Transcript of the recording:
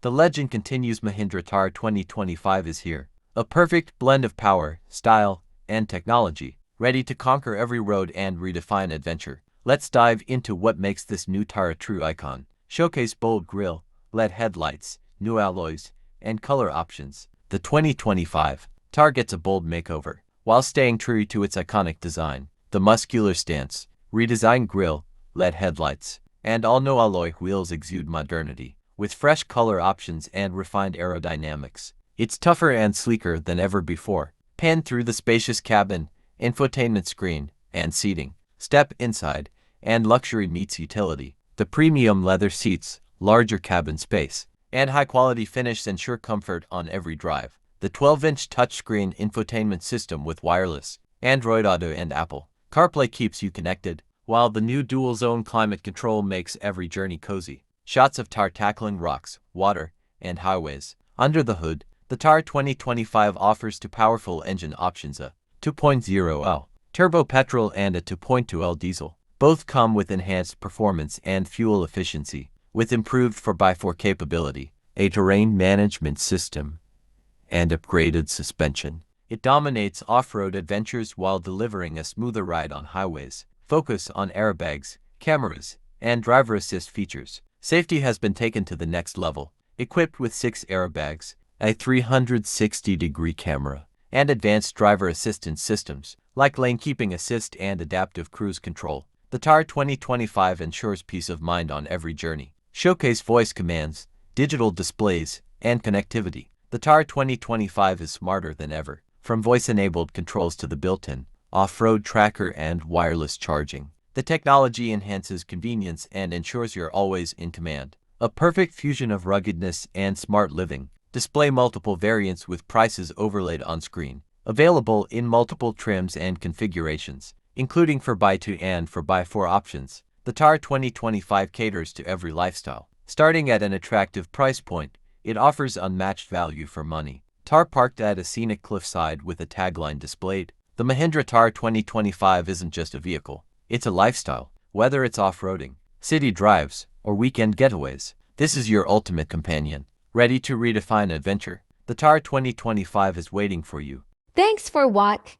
The legend continues. Mahindra Thar 2025 is here. A perfect blend of power, style, and technology, ready to conquer every road and redefine adventure. Let's dive into what makes this new Thar a true icon. Showcase bold grille, LED headlights, new alloys, and color options. The 2025 Thar gets a bold makeover, while staying true to its iconic design. The muscular stance, redesigned grille, LED headlights, and all-new alloy wheels exude modernity. With fresh color options and refined aerodynamics, it's tougher and sleeker than ever before. Pan through the spacious cabin, infotainment screen, and seating. Step inside, and luxury meets utility. The premium leather seats, larger cabin space, and high-quality finish ensure comfort on every drive. The 12-inch touchscreen infotainment system with wireless, Android Auto and Apple CarPlay keeps you connected, while the new dual-zone climate control makes every journey cozy. Shots of Thar tackling rocks, water, and highways. Under the hood, the Thar 2025 offers two powerful engine options, a 2.0L turbo petrol and a 2.2L diesel. Both come with enhanced performance and fuel efficiency, with improved 4x4 capability, a terrain management system, and upgraded suspension. It dominates off-road adventures while delivering a smoother ride on highways. Focus on airbags, cameras, and driver assist features. Safety has been taken to the next level, equipped with 6 airbags, a 360-degree camera, and advanced driver assistance systems, like lane keeping assist and adaptive cruise control. The Thar 2025 ensures peace of mind on every journey. Showcase voice commands, digital displays, and connectivity. The Thar 2025 is smarter than ever, from voice-enabled controls to the built-in off-road tracker and wireless charging. The technology enhances convenience and ensures you're always in command. A perfect fusion of ruggedness and smart living. Display multiple variants with prices overlaid on screen. Available in multiple trims and configurations, including 4x2 and 4x4 options. The Thar 2025 caters to every lifestyle. Starting at an attractive price point, it offers unmatched value for money. Thar parked at a scenic cliffside with a tagline displayed. The Mahindra Thar 2025 isn't just a vehicle. It's a lifestyle. Whether it's off-roading, city drives, or weekend getaways, this is your ultimate companion. Ready to redefine adventure? The Thar 2025 is waiting for you. Thanks for watching.